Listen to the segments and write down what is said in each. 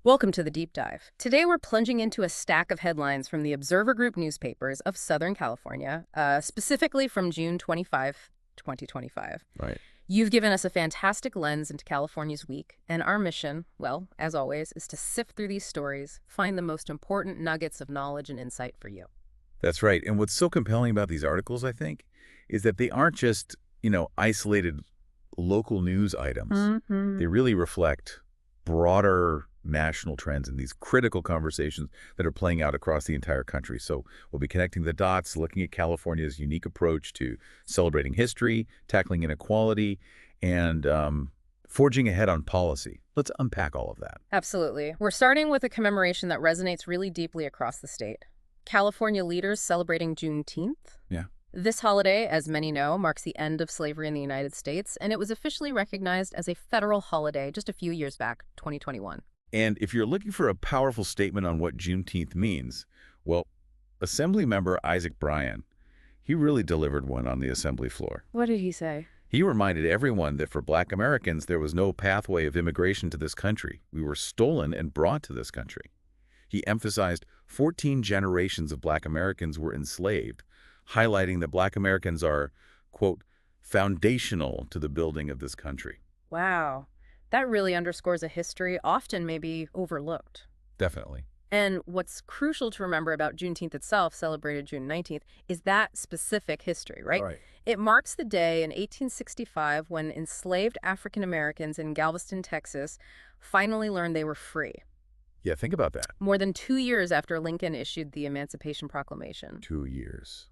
Welcome to the Deep Dive. Today we're plunging into a stack of headlines from the Observer Group newspapers of Southern California, specifically from June 25, 2025. Right. You've given us a fantastic lens into California's week, and our mission, well, as always, is to sift through these stories, find the most important nuggets of knowledge and insight for you. That's right. And what's so compelling about these articles, I think, is that they aren't just, isolated local news items. Mm-hmm. They really reflect broader national trends and these critical conversations that are playing out across the entire country. So we'll be connecting the dots, looking at California's unique approach to celebrating history, tackling inequality, and forging ahead on policy. Let's unpack all of that. Absolutely. We're starting with a commemoration that resonates really deeply across the state. California leaders celebrating Juneteenth. Yeah. This holiday, as many know, marks the end of slavery in the United States, and it was officially recognized as a federal holiday just a few years back, 2021. And if you're looking for a powerful statement on what Juneteenth means, well, Assemblymember Isaac Bryan, he really delivered one on the assembly floor. What did he say? He reminded everyone that for Black Americans, there was no pathway of immigration to this country. We were stolen and brought to this country. He emphasized 14 generations of Black Americans were enslaved, highlighting that Black Americans are, quote, foundational to the building of this country. Wow. That really underscores a history often maybe overlooked. Definitely. And what's crucial to remember about Juneteenth itself, celebrated June 19th, is that specific history, right? Right. It marks the day in 1865 when enslaved African Americans in Galveston, Texas, finally learned they were free. Yeah, think about that. More than 2 years after Lincoln issued the Emancipation Proclamation. 2 years.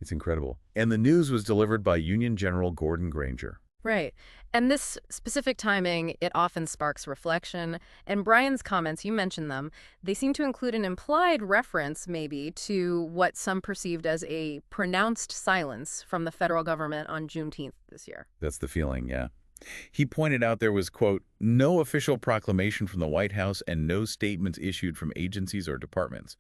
It's incredible. And the news was delivered by Union General Gordon Granger. Right. And this specific timing, it often sparks reflection. And Brian's comments, you mentioned them, they seem to include an implied reference, maybe, to what some perceived as a pronounced silence from the federal government on Juneteenth this year. That's the feeling, yeah. He pointed out there was, quote, no official proclamation from the White House and no statements issued from agencies or departments,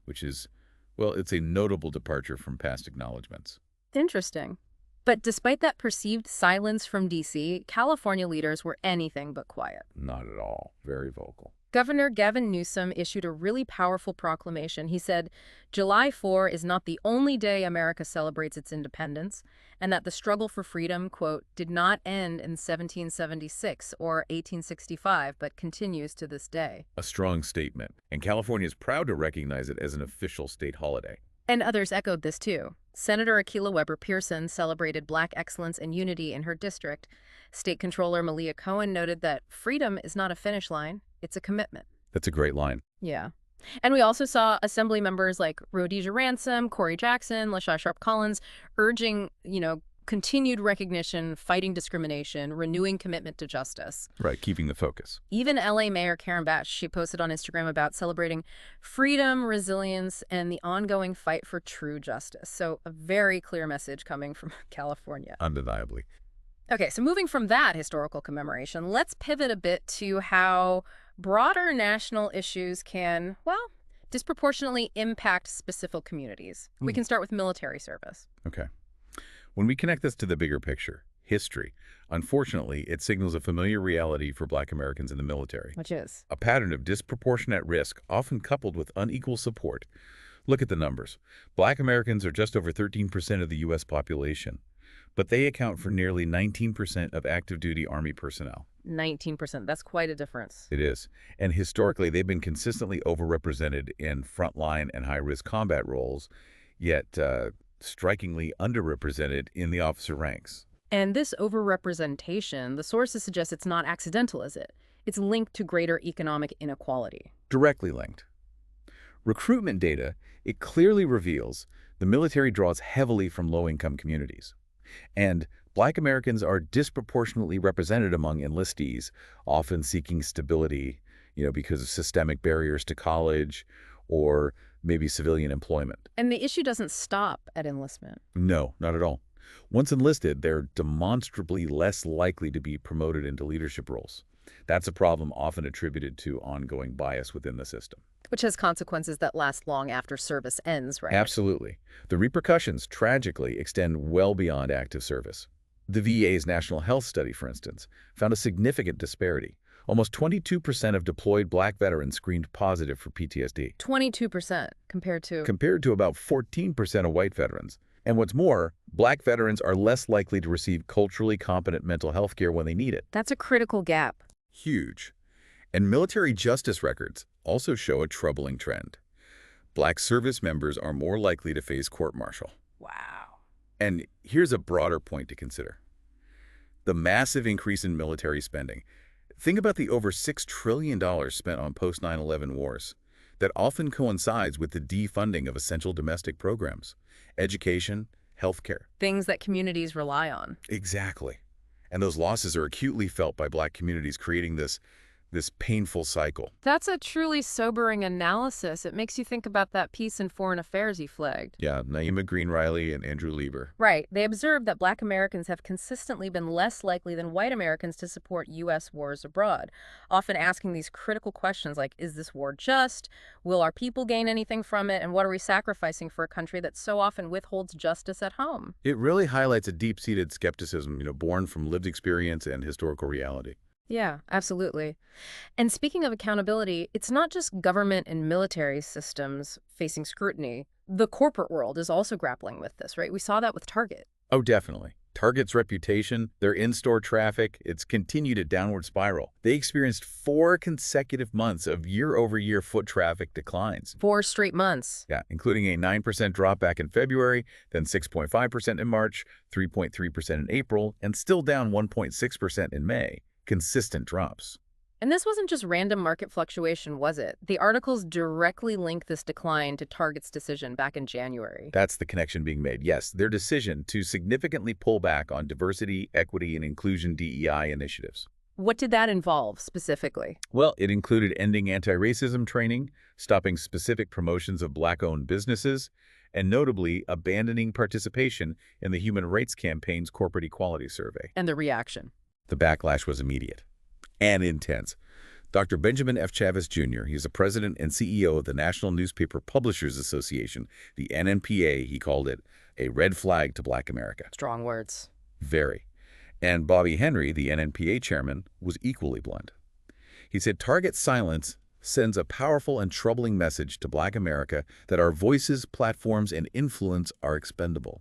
which is, well, it's a notable departure from past acknowledgments. Interesting. But despite that perceived silence from D.C., California leaders were anything but quiet. Not at all. Very vocal. Governor Gavin Newsom issued a really powerful proclamation. He said, July 4 is not the only day America celebrates its independence, and that the struggle for freedom, quote, did not end in 1776 or 1865, but continues to this day. A strong statement. And California is proud to recognize it as an official state holiday. And others echoed this too. Senator Akilah Weber Pearson celebrated Black excellence and unity in her district. State Controller Malia Cohen noted that freedom is not a finish line, it's a commitment. That's a great line. Yeah. And we also saw assembly members like Rhodesia Ransom, Corey Jackson, LaShaw Sharp Collins urging, continued recognition, fighting discrimination, renewing commitment to justice. Right, keeping the focus. Even LA Mayor Karen Bash, she posted on Instagram about celebrating freedom, resilience, and the ongoing fight for true justice. So a very clear message coming from California. Undeniably. Okay, so moving from that historical commemoration, let's pivot a bit to how broader national issues can, well, disproportionately impact specific communities. We can start with military service. Okay. When we connect this to the bigger picture, history, unfortunately, it signals a familiar reality for Black Americans in the military. Which is? A pattern of disproportionate risk, often coupled with unequal support. Look at the numbers. Black Americans are just over 13% of the U.S. population, but they account for nearly 19% of active duty Army personnel. 19%. That's quite a difference. It is. And historically, they've been consistently overrepresented in frontline and high-risk combat roles, yet strikingly underrepresented in the officer ranks. And this overrepresentation, the sources suggest it's not accidental, is it? It's linked to greater economic inequality. Directly linked. Recruitment data, it clearly reveals the military draws heavily from low-income communities. And Black Americans are disproportionately represented among enlistees, often seeking stability, because of systemic barriers to college or maybe civilian employment. And the issue doesn't stop at enlistment. No, not at all. Once enlisted, they're demonstrably less likely to be promoted into leadership roles. That's a problem often attributed to ongoing bias within the system. Which has consequences that last long after service ends, right? Absolutely. The repercussions, tragically, extend well beyond active service. The VA's National Health Study, for instance, found a significant disparity. Almost 22% of deployed Black veterans screened positive for PTSD, 22% compared to... compared to about 14% of white veterans. And what's more, Black veterans are less likely to receive culturally competent mental health care when they need it. That's a critical gap. Huge. And military justice records also show a troubling trend. Black service members are more likely to face court-martial. Wow. And here's a broader point to consider. The massive increase in military spending. Think about the over $6 trillion spent on post-9/11 wars. That often coincides with the defunding of essential domestic programs, education, healthcare. Things that communities rely on. Exactly. And those losses are acutely felt by Black communities, creating this painful cycle. That's a truly sobering analysis. It makes you think about that piece in Foreign Affairs you flagged. Yeah, Naima Green-Riley and Andrew Lieber. Right. They observed that Black Americans have consistently been less likely than white Americans to support U.S. wars abroad, often asking these critical questions like, is this war just? Will our people gain anything from it? And what are we sacrificing for a country that so often withholds justice at home? It really highlights a deep-seated skepticism, born from lived experience and historical reality. Yeah, absolutely. And speaking of accountability, it's not just government and military systems facing scrutiny. The corporate world is also grappling with this, right? We saw that with Target. Oh, definitely. Target's reputation, their in-store traffic, it's continued a downward spiral. They experienced 4 consecutive months of year-over-year foot traffic declines. 4 straight months. Yeah, including a 9% drop back in February, then 6.5% in March, 3.3% in April, and still down 1.6% in May. Consistent drops. And this wasn't just random market fluctuation, was it? The articles directly link this decline to Target's decision back in January. That's the connection being made. Yes, their decision to significantly pull back on diversity, equity, and inclusion DEI initiatives. What did that involve specifically? Well, it included ending anti-racism training, stopping specific promotions of Black-owned businesses, and notably abandoning participation in the Human Rights Campaign's Corporate Equality Survey. And the reaction? The backlash was immediate and intense. Dr. Benjamin F. Chavez Jr., he's the president and CEO of the National Newspaper Publishers Association, the NNPA, he called it, a red flag to Black America. Strong words. Very. And Bobby Henry, the NNPA chairman, was equally blunt. He said Target's silence sends a powerful and troubling message to Black America that our voices, platforms, and influence are expendable.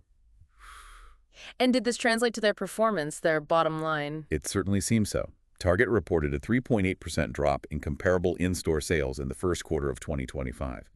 And did this translate to their performance, their bottom line? It certainly seems so. Target reported a 3.8% drop in comparable in-store sales in the first quarter of 2025.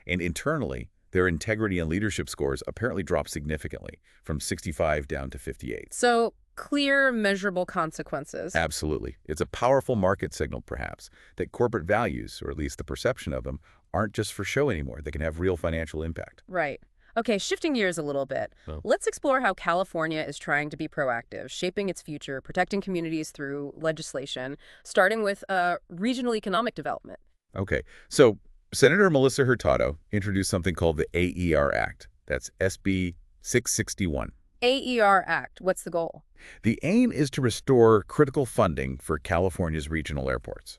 And internally, their integrity and leadership scores apparently dropped significantly, from 65 down to 58. So, clear, measurable consequences. Absolutely. It's a powerful market signal, perhaps, that corporate values, or at least the perception of them, aren't just for show anymore. They can have real financial impact. Right. Okay, shifting gears a little bit, let's explore how California is trying to be proactive, shaping its future, protecting communities through legislation, starting with regional economic development. Okay, so Senator Melissa Hurtado introduced something called the AER Act. That's SB 661. AER Act, what's the goal? The aim is to restore critical funding for California's regional airports.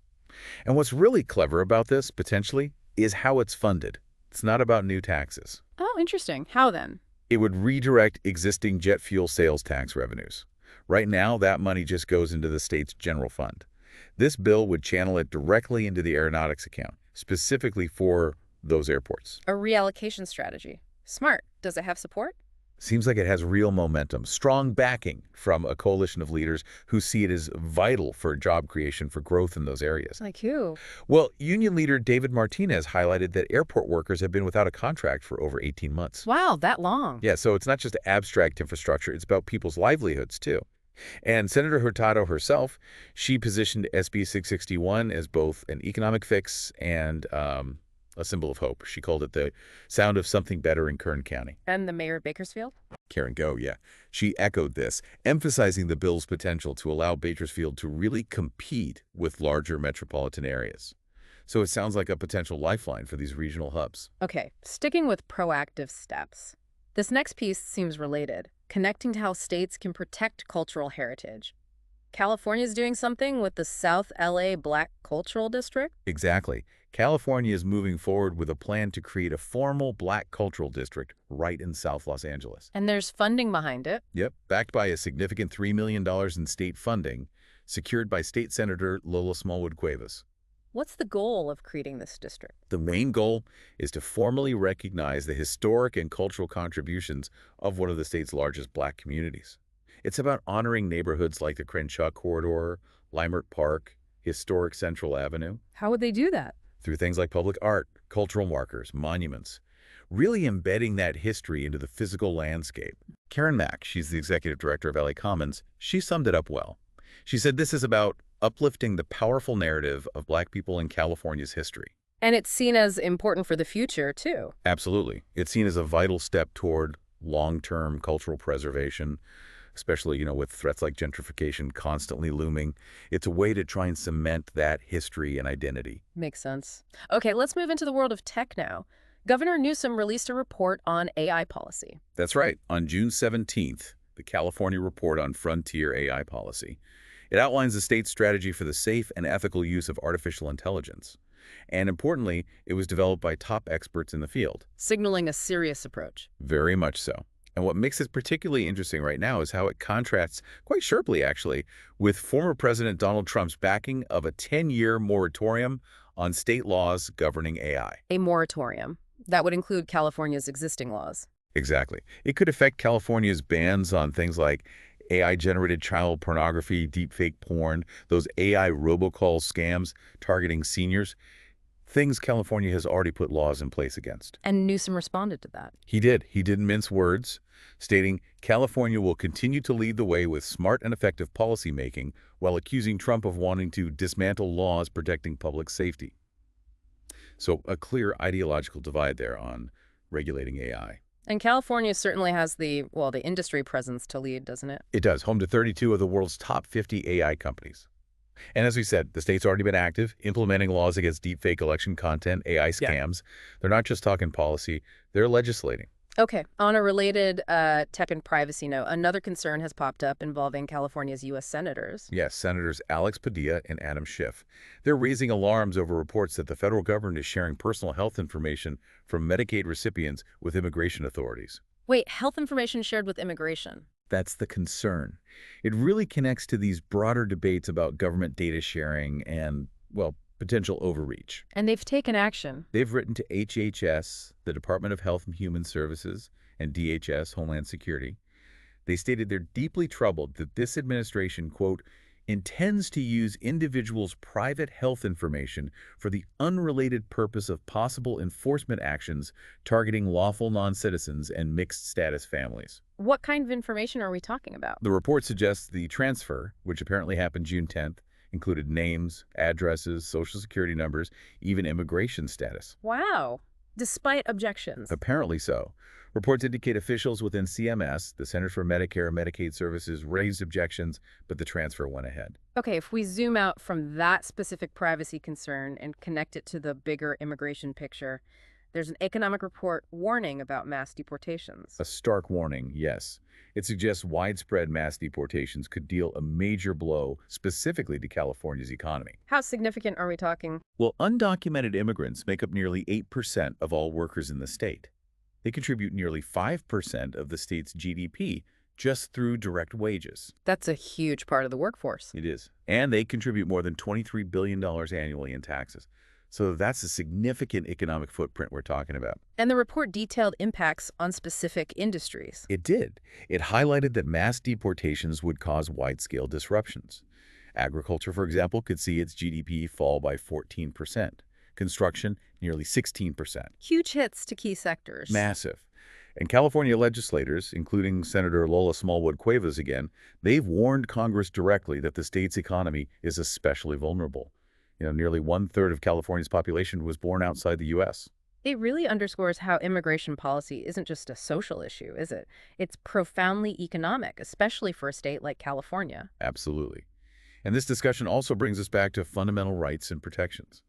And what's really clever about this, potentially, is how it's funded. It's not about new taxes. Oh, interesting. How then? It would redirect existing jet fuel sales tax revenues. Right now, that money just goes into the state's general fund. This bill would channel it directly into the aeronautics account, specifically for those airports. A reallocation strategy. Smart. Does it have support? Seems like it has real momentum, strong backing from a coalition of leaders who see it as vital for job creation, for growth in those areas. Like who? Well, union leader David Martinez highlighted that airport workers have been without a contract for over 18 months. Wow, that long. Yeah, so it's not just abstract infrastructure, it's about people's livelihoods too. And Senator Hurtado herself, she positioned SB 661 as both an economic fix and a symbol of hope. She called it the sound of something better in Kern County. And the mayor of Bakersfield? Karen Go, yeah. She echoed this, emphasizing the bill's potential to allow Bakersfield to really compete with larger metropolitan areas. So it sounds like a potential lifeline for these regional hubs. Okay, sticking with proactive steps. This next piece seems related, connecting to how states can protect cultural heritage. California's doing something with the South LA Black Cultural District? Exactly. California is moving forward with a plan to create a formal Black cultural district right in South Los Angeles. And there's funding behind it. Yep, backed by a significant $3 million in state funding secured by State Senator Lola Smallwood Cuevas. What's the goal of creating this district? The main goal is to formally recognize the historic and cultural contributions of one of the state's largest Black communities. It's about honoring neighborhoods like the Crenshaw Corridor, Limert Park, historic Central Avenue, How would they do that? through things like public art, cultural markers, monuments, really embedding that history into the physical landscape. Karen Mack, she's the executive director of LA Commons, she summed it up well. She said this is about uplifting the powerful narrative of Black people in California's history. And it's seen as important for the future, too. Absolutely. It's seen as a vital step toward long-term cultural preservation, especially, with threats like gentrification constantly looming. It's a way to try and cement that history and identity. Makes sense. Okay, let's move into the world of tech now. Governor Newsom released a report on AI policy. That's right. On June 17th, the California Report on Frontier AI Policy. It outlines the state's strategy for the safe and ethical use of artificial intelligence. And importantly, it was developed by top experts in the field. Signaling a serious approach. Very much so. And what makes it particularly interesting right now is how it contrasts, quite sharply actually, with former President Donald Trump's backing of a 10-year moratorium on state laws governing AI. A moratorium. That would include California's existing laws. Exactly. It could affect California's bans on things like AI-generated child pornography, deepfake porn, those AI robocall scams targeting seniors, things California has already put laws in place against. And Newsom responded to that. He did. He didn't mince words, stating California will continue to lead the way with smart and effective policymaking while accusing Trump of wanting to dismantle laws protecting public safety. So a clear ideological divide there on regulating AI. And California certainly has the industry presence to lead, doesn't it? It does, home to 32 of the world's top 50 AI companies. And as we said, the state's already been active, implementing laws against deepfake election content, AI scams. They're not just talking policy, they're legislating. Okay, on a related tech and privacy note, another concern has popped up involving California's U.S. senators. Yes, Senators Alex Padilla and Adam Schiff. They're raising alarms over reports that the federal government is sharing personal health information from Medicaid recipients with immigration authorities. Wait, health information shared with immigration? That's the concern. It really connects to these broader debates about government data sharing and, potential overreach. And they've taken action. They've written to HHS, the Department of Health and Human Services, and DHS, Homeland Security. They stated they're deeply troubled that this administration, quote, intends to use individuals' private health information for the unrelated purpose of possible enforcement actions targeting lawful non-citizens and mixed-status families. What kind of information are we talking about? The report suggests the transfer, which apparently happened June 10th, included names, addresses, social security numbers, even immigration status. Wow. Despite objections. Apparently so. Reports indicate officials within CMS, the Centers for Medicare and Medicaid Services, raised objections, but the transfer went ahead. Okay, if we zoom out from that specific privacy concern and connect it to the bigger immigration picture, there's an economic report warning about mass deportations. A stark warning, yes. It suggests widespread mass deportations could deal a major blow specifically to California's economy. How significant are we talking? Well, undocumented immigrants make up nearly 8% of all workers in the state. They contribute nearly 5% of the state's GDP just through direct wages. That's a huge part of the workforce. It is. And they contribute more than $23 billion annually in taxes. So that's a significant economic footprint we're talking about. And the report detailed impacts on specific industries. It did. It highlighted that mass deportations would cause wide-scale disruptions. Agriculture, for example, could see its GDP fall by 14%. Construction, nearly 16%. Huge hits to key sectors. Massive. And California legislators, including Senator Lola Smallwood Cuevas again, they've warned Congress directly that the state's economy is especially vulnerable. Nearly 1/3 of California's population was born outside the U.S. It really underscores how immigration policy isn't just a social issue, is it? It's profoundly economic, especially for a state like California. Absolutely. And this discussion also brings us back to fundamental rights and protections.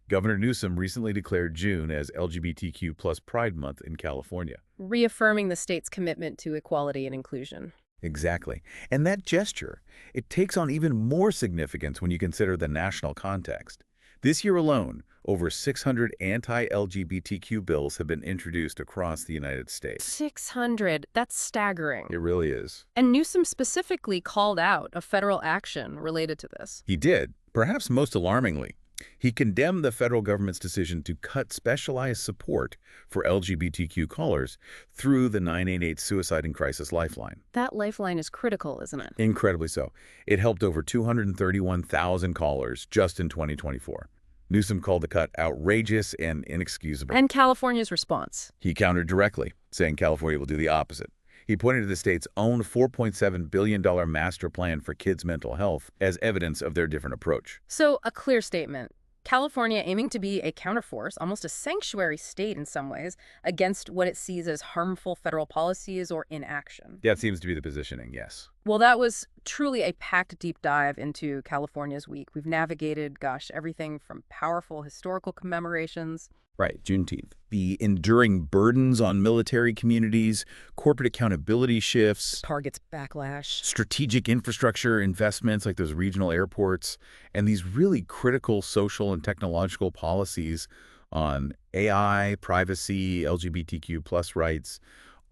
Governor Newsom recently declared June as LGBTQ+ Pride Month in California. Reaffirming the state's commitment to equality and inclusion. Exactly. And that gesture, it takes on even more significance when you consider the national context. This year alone, over 600 anti-LGBTQ bills have been introduced across the United States. 600. That's staggering. It really is. And Newsom specifically called out a federal action related to this. He did, perhaps most alarmingly. He condemned the federal government's decision to cut specialized support for LGBTQ callers through the 988 Suicide and Crisis Lifeline. That lifeline is critical, isn't it? Incredibly so. It helped over 231,000 callers just in 2024. Newsom called the cut outrageous and inexcusable. And California's response. He countered directly, saying California will do the opposite. He pointed to the state's own $4.7 billion master plan for kids' mental health as evidence of their different approach. So, a clear statement. California aiming to be a counterforce, almost a sanctuary state in some ways, against what it sees as harmful federal policies or inaction. That seems to be the positioning, yes. Well, that was truly a packed deep dive into California's week. We've navigated, gosh, everything from powerful historical commemorations. Right, Juneteenth. The enduring burdens on military communities, corporate accountability shifts, Target's backlash. strategic infrastructure investments like those regional airports, and these really critical social and technological policies on AI, privacy, LGBTQ plus rights,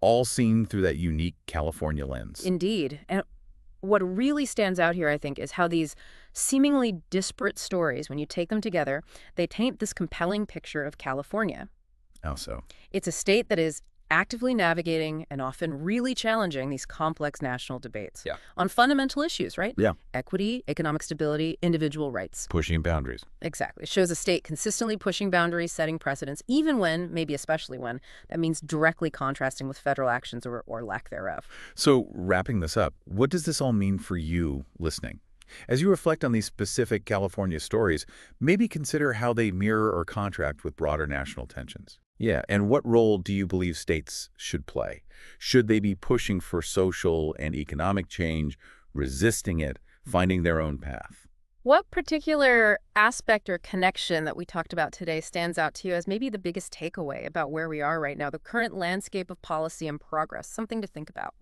all seen through that unique California lens. Indeed. And what really stands out here, I think, is how these seemingly disparate stories, when you take them together, they paint this compelling picture of California. How so? It's a state that is actively navigating and often really challenging these complex national debates Yeah. on fundamental issues, right? Yeah. Equity, economic stability, individual rights. Pushing boundaries. Exactly. It shows a state consistently pushing boundaries, setting precedents, even when, maybe especially when, that means directly contrasting with federal actions or lack thereof. So, wrapping this up, what does this all mean for you listening? As you reflect on these specific California stories, maybe consider how they mirror or contrast with broader national tensions. Yeah, and what role do you believe states should play? Should they be pushing for social and economic change, resisting it, finding their own path? What particular aspect or connection that we talked about today stands out to you as maybe the biggest takeaway about where we are right now, the current landscape of policy and progress, something to think about?